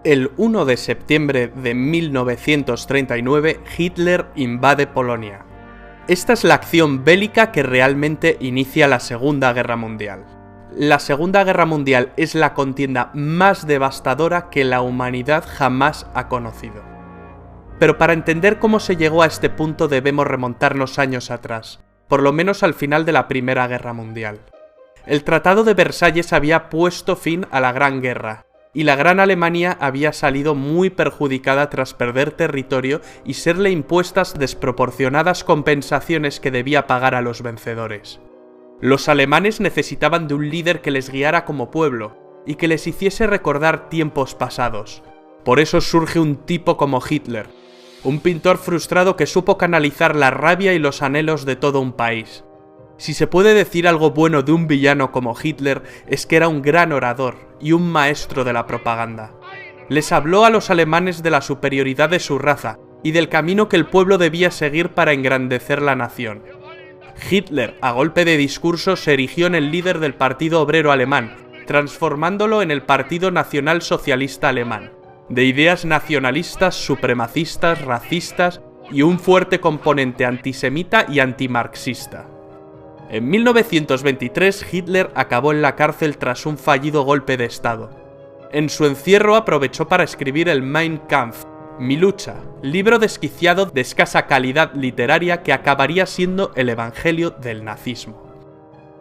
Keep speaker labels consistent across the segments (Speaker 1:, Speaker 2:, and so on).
Speaker 1: El 1 de septiembre de 1939, Hitler invade Polonia. Esta es la acción bélica que realmente inicia la Segunda Guerra Mundial. La Segunda Guerra Mundial es la contienda más devastadora que la humanidad jamás ha conocido. Pero para entender cómo se llegó a este punto debemos remontarnos años atrás, por lo menos al final de la Primera Guerra Mundial. El Tratado de Versalles había puesto fin a la Gran Guerra, y la Gran Alemania había salido muy perjudicada tras perder territorio y serle impuestas desproporcionadas compensaciones que debía pagar a los vencedores. Los alemanes necesitaban de un líder que les guiara como pueblo y que les hiciese recordar tiempos pasados. Por eso surge un tipo como Hitler, un pintor frustrado que supo canalizar la rabia y los anhelos de todo un país. Si se puede decir algo bueno de un villano como Hitler, es que era un gran orador y un maestro de la propaganda. Les habló a los alemanes de la superioridad de su raza y del camino que el pueblo debía seguir para engrandecer la nación. Hitler, a golpe de discurso, se erigió en el líder del Partido Obrero Alemán, transformándolo en el Partido Nacional Socialista Alemán, de ideas nacionalistas, supremacistas, racistas y un fuerte componente antisemita y antimarxista. En 1923, Hitler acabó en la cárcel tras un fallido golpe de Estado. En su encierro aprovechó para escribir el Mein Kampf, Mi lucha, libro desquiciado de escasa calidad literaria que acabaría siendo el evangelio del nazismo.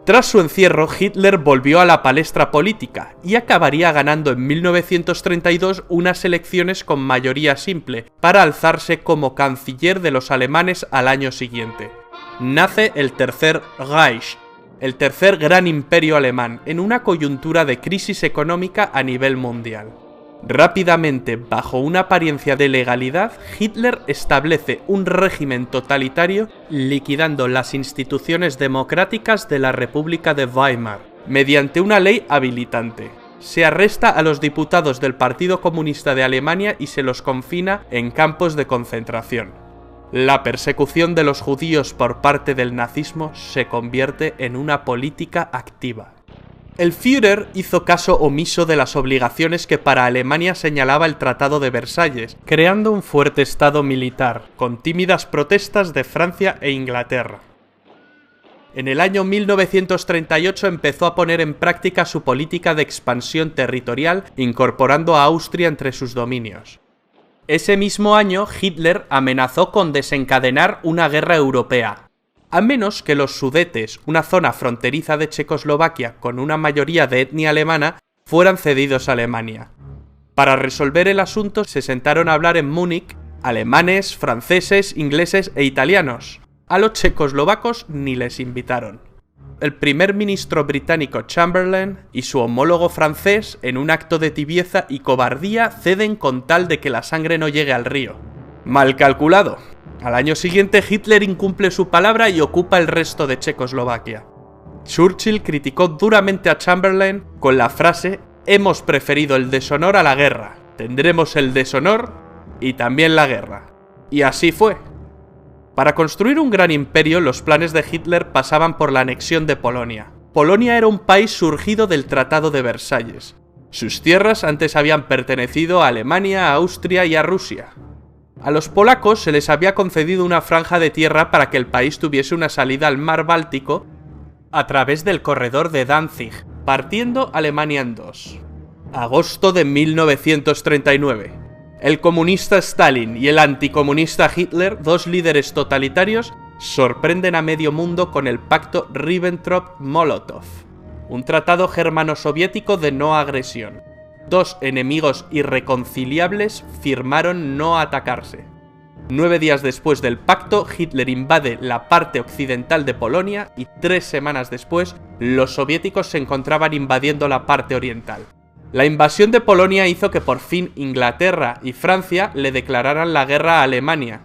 Speaker 1: Tras su encierro, Hitler volvió a la palestra política y acabaría ganando en 1932 unas elecciones con mayoría simple para alzarse como canciller de los alemanes al año siguiente. Nace el Tercer Reich, el tercer gran imperio alemán, en una coyuntura de crisis económica a nivel mundial. Rápidamente, bajo una apariencia de legalidad, Hitler establece un régimen totalitario liquidando las instituciones democráticas de la República de Weimar, mediante una ley habilitante. Se arresta a los diputados del Partido Comunista de Alemania y se los confina en campos de concentración. La persecución de los judíos por parte del nazismo se convierte en una política activa. El Führer hizo caso omiso de las obligaciones que para Alemania señalaba el Tratado de Versalles, creando un fuerte estado militar, con tímidas protestas de Francia e Inglaterra. En el año 1938 empezó a poner en práctica su política de expansión territorial, incorporando a Austria entre sus dominios. Ese mismo año, Hitler amenazó con desencadenar una guerra europea, a menos que los Sudetes, una zona fronteriza de Checoslovaquia con una mayoría de etnia alemana, fueran cedidos a Alemania. Para resolver el asunto se sentaron a hablar en Múnich alemanes, franceses, ingleses e italianos. A los checoslovacos ni les invitaron. El primer ministro británico Chamberlain y su homólogo francés, en un acto de tibieza y cobardía, ceden con tal de que la sangre no llegue al río. Mal calculado. Al año siguiente Hitler incumple su palabra y ocupa el resto de Checoslovaquia. Churchill criticó duramente a Chamberlain con la frase: «Hemos preferido el deshonor a la guerra, tendremos el deshonor y también la guerra». Y así fue. Para construir un gran imperio, los planes de Hitler pasaban por la anexión de Polonia. Polonia era un país surgido del Tratado de Versalles. Sus tierras antes habían pertenecido a Alemania, a Austria y a Rusia. A los polacos se les había concedido una franja de tierra para que el país tuviese una salida al mar Báltico a través del corredor de Danzig, partiendo Alemania en dos. Agosto de 1939. El comunista Stalin y el anticomunista Hitler, dos líderes totalitarios, sorprenden a medio mundo con el pacto Ribbentrop-Molotov, un tratado germano-soviético de no agresión. Dos enemigos irreconciliables firmaron no atacarse. 9 días después del pacto, Hitler invade la parte occidental de Polonia y 3 semanas después, los soviéticos se encontraban invadiendo la parte oriental. La invasión de Polonia hizo que por fin Inglaterra y Francia le declararan la guerra a Alemania.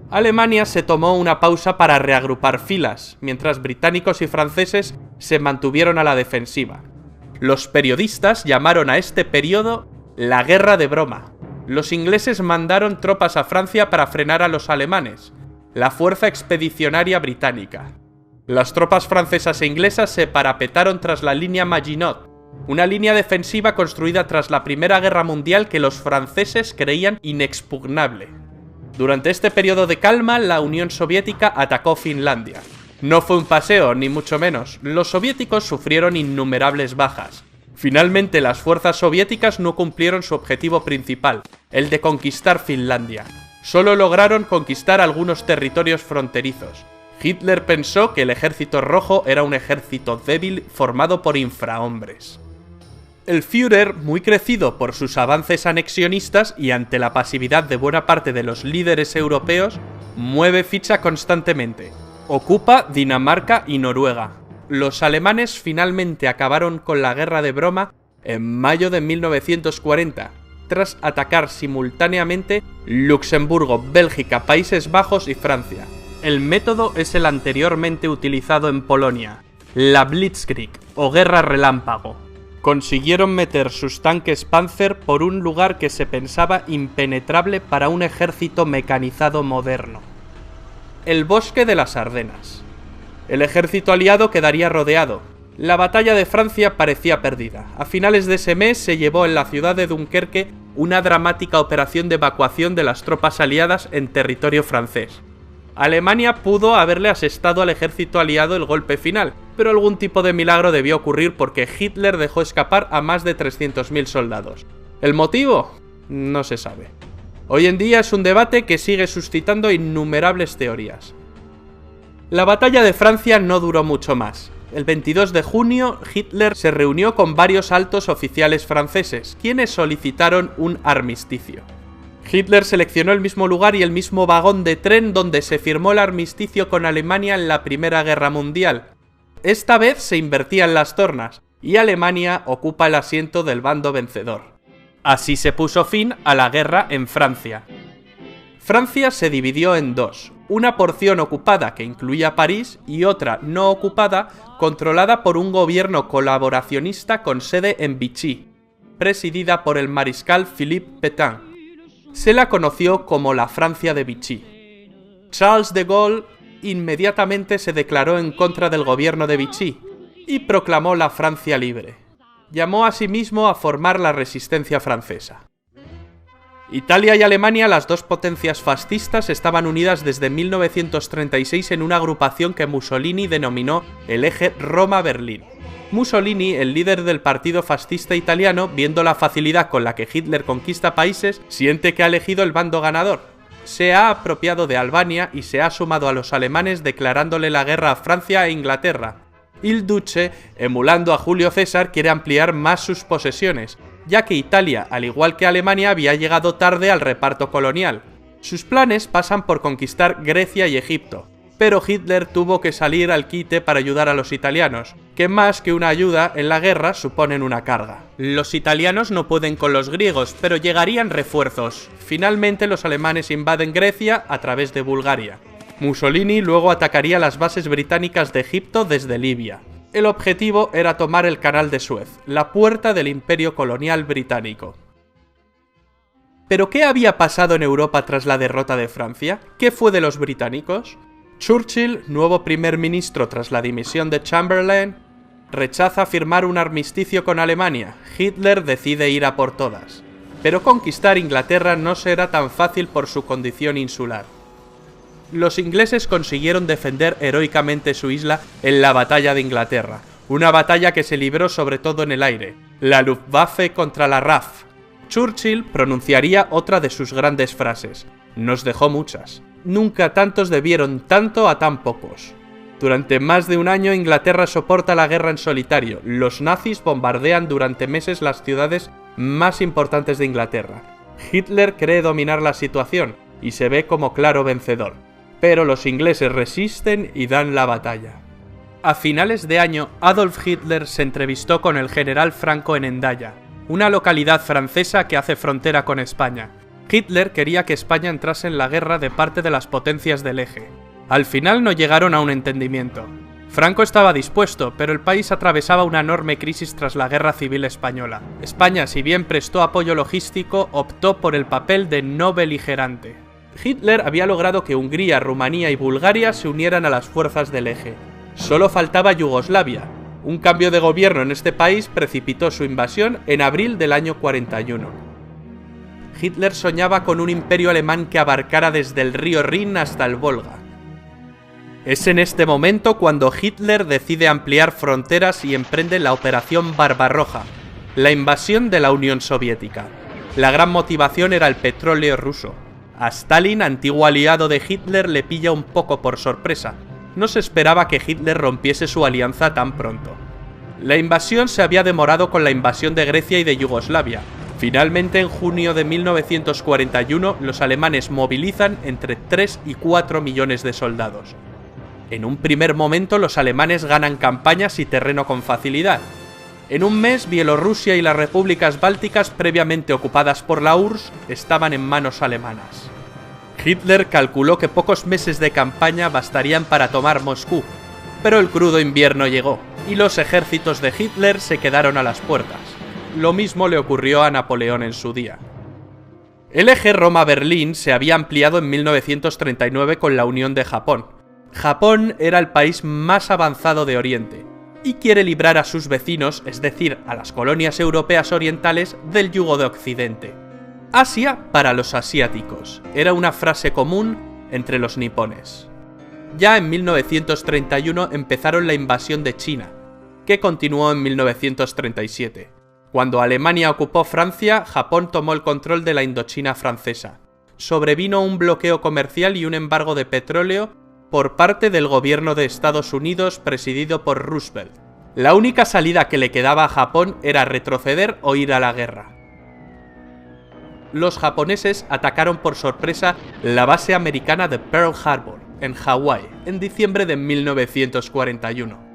Speaker 1: Alemania se tomó una pausa para reagrupar filas, mientras británicos y franceses se mantuvieron a la defensiva. Los periodistas llamaron a este periodo la Guerra de Broma. Los ingleses mandaron tropas a Francia para frenar a los alemanes, la Fuerza Expedicionaria Británica. Las tropas francesas e inglesas se parapetaron tras la línea Maginot, una línea defensiva construida tras la Primera Guerra Mundial que los franceses creían inexpugnable. Durante este periodo de calma, la Unión Soviética atacó Finlandia. No fue un paseo, ni mucho menos. Los soviéticos sufrieron innumerables bajas. Finalmente, las fuerzas soviéticas no cumplieron su objetivo principal, el de conquistar Finlandia. Solo lograron conquistar algunos territorios fronterizos. Hitler pensó que el Ejército Rojo era un ejército débil formado por infrahombres. El Führer, muy crecido por sus avances anexionistas y ante la pasividad de buena parte de los líderes europeos, mueve ficha constantemente. Ocupa Dinamarca y Noruega. Los alemanes finalmente acabaron con la guerra de broma en mayo de 1940, tras atacar simultáneamente Luxemburgo, Bélgica, Países Bajos y Francia. El método es el anteriormente utilizado en Polonia, la Blitzkrieg o Guerra Relámpago. Consiguieron meter sus tanques Panzer por un lugar que se pensaba impenetrable para un ejército mecanizado moderno. El bosque de las Ardenas. El ejército aliado quedaría rodeado. La batalla de Francia parecía perdida. A finales de ese mes se llevó en la ciudad de Dunkerque una dramática operación de evacuación de las tropas aliadas en territorio francés. Alemania pudo haberle asestado al ejército aliado el golpe final, pero algún tipo de milagro debió ocurrir porque Hitler dejó escapar a más de 300.000 soldados. ¿El motivo? No se sabe. Hoy en día es un debate que sigue suscitando innumerables teorías. La batalla de Francia no duró mucho más. El 22 de junio, Hitler se reunió con varios altos oficiales franceses, quienes solicitaron un armisticio. Hitler seleccionó el mismo lugar y el mismo vagón de tren donde se firmó el armisticio con Alemania en la Primera Guerra Mundial. Esta vez se invertían las tornas, y Alemania ocupa el asiento del bando vencedor. Así se puso fin a la guerra en Francia. Francia se dividió en dos, una porción ocupada que incluía París y otra no ocupada controlada por un gobierno colaboracionista con sede en Vichy, presidida por el mariscal Philippe Pétain. Se la conoció como la Francia de Vichy. Charles de Gaulle inmediatamente se declaró en contra del gobierno de Vichy y proclamó la Francia libre. Llamó a sí mismo a formar la resistencia francesa. Italia y Alemania, las dos potencias fascistas, estaban unidas desde 1936 en una agrupación que Mussolini denominó el eje Roma-Berlín. Mussolini, el líder del partido fascista italiano, viendo la facilidad con la que Hitler conquista países, siente que ha elegido el bando ganador. Se ha apropiado de Albania y se ha sumado a los alemanes declarándole la guerra a Francia e Inglaterra. Il Duce, emulando a Julio César, quiere ampliar más sus posesiones, ya que Italia, al igual que Alemania, había llegado tarde al reparto colonial. Sus planes pasan por conquistar Grecia y Egipto, pero Hitler tuvo que salir al quite para ayudar a los italianos, que más que una ayuda en la guerra suponen una carga. Los italianos no pueden con los griegos, pero llegarían refuerzos. Finalmente los alemanes invaden Grecia a través de Bulgaria. Mussolini luego atacaría las bases británicas de Egipto desde Libia. El objetivo era tomar el Canal de Suez, la puerta del imperio colonial británico. ¿Pero qué había pasado en Europa tras la derrota de Francia? ¿Qué fue de los británicos? Churchill, nuevo primer ministro tras la dimisión de Chamberlain, rechaza firmar un armisticio con Alemania. Hitler decide ir a por todas. Pero conquistar Inglaterra no será tan fácil por su condición insular. Los ingleses consiguieron defender heroicamente su isla en la batalla de Inglaterra, una batalla que se libró sobre todo en el aire, la Luftwaffe contra la RAF. Churchill pronunciaría otra de sus grandes frases: nos dejó muchas. Nunca tantos debieron tanto a tan pocos. Durante más de un año Inglaterra soporta la guerra en solitario. Los nazis bombardean durante meses las ciudades más importantes de Inglaterra. Hitler cree dominar la situación y se ve como claro vencedor. Pero los ingleses resisten y dan la batalla. A finales de año, Adolf Hitler se entrevistó con el general Franco en Hendaya, una localidad francesa que hace frontera con España. Hitler quería que España entrase en la guerra de parte de las potencias del eje. Al final no llegaron a un entendimiento. Franco estaba dispuesto, pero el país atravesaba una enorme crisis tras la Guerra Civil Española. España, si bien prestó apoyo logístico, optó por el papel de no beligerante. Hitler había logrado que Hungría, Rumanía y Bulgaria se unieran a las fuerzas del eje. Solo faltaba Yugoslavia, Un cambio de gobierno en este país precipitó su invasión en abril del año 41. Hitler soñaba con un imperio alemán que abarcara desde el río Rin hasta el Volga. Es en este momento cuando Hitler decide ampliar fronteras y emprende la Operación Barbarroja, la invasión de la Unión Soviética. La gran motivación era el petróleo ruso. A Stalin, antiguo aliado de Hitler, le pilla un poco por sorpresa. No se esperaba que Hitler rompiese su alianza tan pronto. La invasión se había demorado con la invasión de Grecia y de Yugoslavia. Finalmente, en junio de 1941, los alemanes movilizan entre 3 y 4 millones de soldados. En un primer momento, los alemanes ganan campañas y terreno con facilidad. En un mes, Bielorrusia y las repúblicas bálticas previamente ocupadas por la URSS estaban en manos alemanas. Hitler calculó que pocos meses de campaña bastarían para tomar Moscú, pero el crudo invierno llegó, y los ejércitos de Hitler se quedaron a las puertas. Lo mismo le ocurrió a Napoleón en su día. El eje Roma-Berlín se había ampliado en 1939 con la unión de Japón. Japón era el país más avanzado de Oriente, y quiere librar a sus vecinos, es decir, a las colonias europeas orientales, del yugo de Occidente. Asia para los asiáticos, era una frase común entre los nipones. Ya en 1931 empezaron la invasión de China, que continuó en 1937. Cuando Alemania ocupó Francia, Japón tomó el control de la Indochina francesa. Sobrevino un bloqueo comercial y un embargo de petróleo por parte del gobierno de Estados Unidos presidido por Roosevelt. La única salida que le quedaba a Japón era retroceder o ir a la guerra. Los japoneses atacaron por sorpresa la base americana de Pearl Harbor, en Hawái, en diciembre de 1941.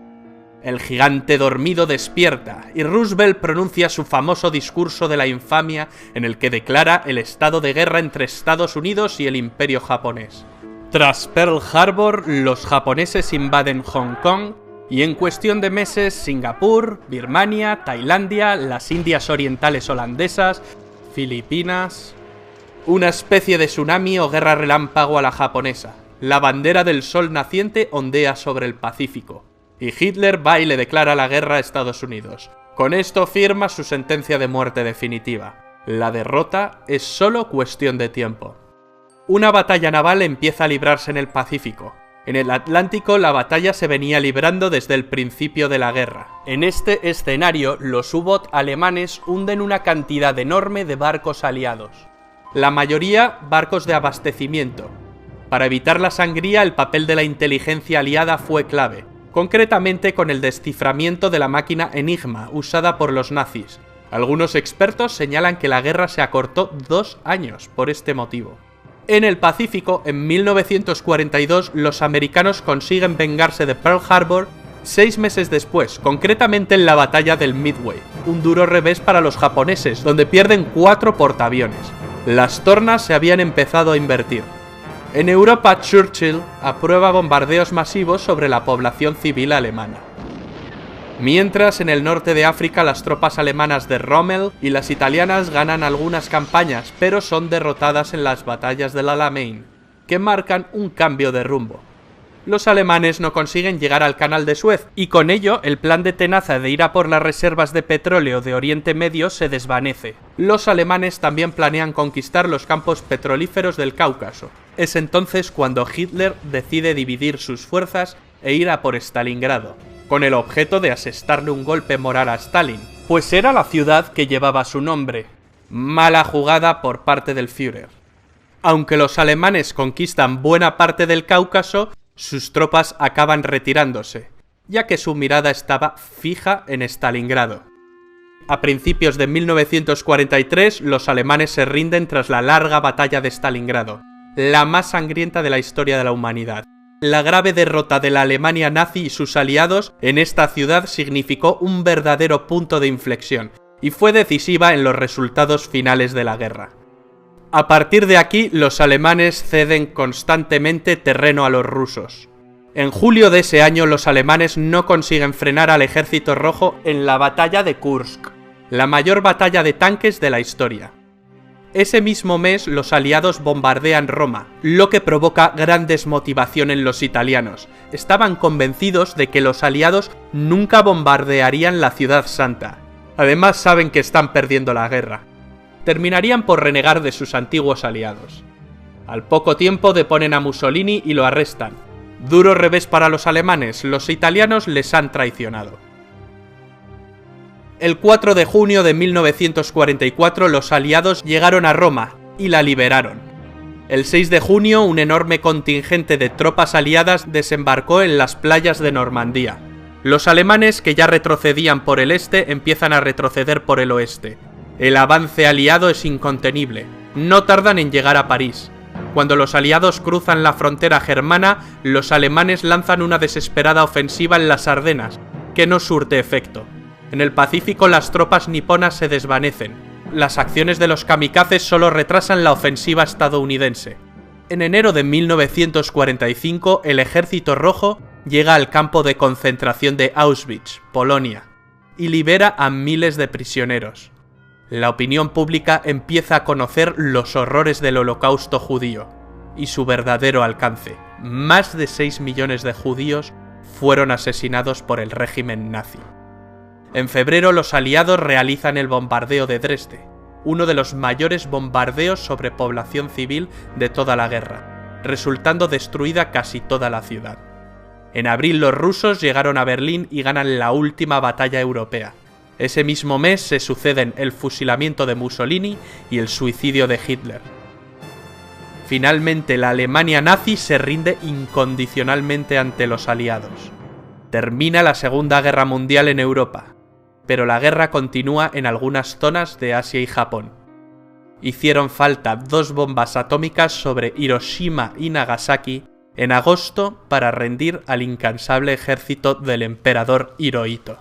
Speaker 1: El gigante dormido despierta y Roosevelt pronuncia su famoso discurso de la infamia en el que declara el estado de guerra entre Estados Unidos y el Imperio japonés. Tras Pearl Harbor, los japoneses invaden Hong Kong y en cuestión de meses Singapur, Birmania, Tailandia, las Indias Orientales holandesas, Filipinas... Una especie de tsunami o guerra relámpago a la japonesa. La bandera del sol naciente ondea sobre el Pacífico. Y Hitler va y le declara la guerra a Estados Unidos. Con esto firma su sentencia de muerte definitiva. La derrota es solo cuestión de tiempo. Una batalla naval empieza a librarse en el Pacífico. En el Atlántico la batalla se venía librando desde el principio de la guerra. En este escenario, los U-Boot alemanes hunden una cantidad enorme de barcos aliados. La mayoría barcos de abastecimiento. Para evitar la sangría, el papel de la inteligencia aliada fue clave, concretamente con el desciframiento de la máquina Enigma usada por los nazis. Algunos expertos señalan que la guerra se acortó 2 años por este motivo. En el Pacífico, en 1942, los americanos consiguen vengarse de Pearl Harbor 6 meses después, concretamente en la batalla del Midway, un duro revés para los japoneses, donde pierden 4 portaaviones. Las tornas se habían empezado a invertir. En Europa, Churchill aprueba bombardeos masivos sobre la población civil alemana. Mientras, en el norte de África, las tropas alemanas de Rommel y las italianas ganan algunas campañas, pero son derrotadas en las batallas del Alamein, que marcan un cambio de rumbo. Los alemanes no consiguen llegar al Canal de Suez, y con ello el plan de Tenaza de ir a por las reservas de petróleo de Oriente Medio se desvanece. Los alemanes también planean conquistar los campos petrolíferos del Cáucaso. Es entonces cuando Hitler decide dividir sus fuerzas e ir a por Stalingrado, con el objeto de asestarle un golpe moral a Stalin, pues era la ciudad que llevaba su nombre. Mala jugada por parte del Führer. Aunque los alemanes conquistan buena parte del Cáucaso, sus tropas acaban retirándose, ya que su mirada estaba fija en Stalingrado. A principios de 1943, los alemanes se rinden tras la larga batalla de Stalingrado, la más sangrienta de la historia de la humanidad. La grave derrota de la Alemania nazi y sus aliados en esta ciudad significó un verdadero punto de inflexión, y fue decisiva en los resultados finales de la guerra. A partir de aquí, los alemanes ceden constantemente terreno a los rusos. En julio de ese año, los alemanes no consiguen frenar al ejército rojo en la batalla de Kursk, la mayor batalla de tanques de la historia. Ese mismo mes los aliados bombardean Roma, lo que provoca gran desmotivación en los italianos. Estaban convencidos de que los aliados nunca bombardearían la ciudad santa. Además saben que están perdiendo la guerra. Terminarían por renegar de sus antiguos aliados. Al poco tiempo deponen a Mussolini y lo arrestan. Duro revés para los alemanes, los italianos les han traicionado. El 4 de junio de 1944 los aliados llegaron a Roma y la liberaron. El 6 de junio un enorme contingente de tropas aliadas desembarcó en las playas de Normandía. Los alemanes, que ya retrocedían por el este, empiezan a retroceder por el oeste. El avance aliado es incontenible. No tardan en llegar a París. Cuando los aliados cruzan la frontera germana, los alemanes lanzan una desesperada ofensiva en las Ardenas, que no surte efecto. En el Pacífico las tropas niponas se desvanecen. Las acciones de los kamikazes solo retrasan la ofensiva estadounidense. En enero de 1945, el Ejército Rojo llega al campo de concentración de Auschwitz, Polonia, y libera a miles de prisioneros. La opinión pública empieza a conocer los horrores del Holocausto judío y su verdadero alcance. Más de 6 millones de judíos fueron asesinados por el régimen nazi. En febrero los aliados realizan el bombardeo de Dresde, uno de los mayores bombardeos sobre población civil de toda la guerra, resultando destruida casi toda la ciudad. En abril los rusos llegaron a Berlín y ganan la última batalla europea. Ese mismo mes se suceden el fusilamiento de Mussolini y el suicidio de Hitler. Finalmente la Alemania nazi se rinde incondicionalmente ante los aliados. Termina la Segunda Guerra Mundial en Europa, pero la guerra continúa en algunas zonas de Asia y Japón. Hicieron falta 2 bombas atómicas sobre Hiroshima y Nagasaki en agosto para rendir al incansable ejército del emperador Hirohito.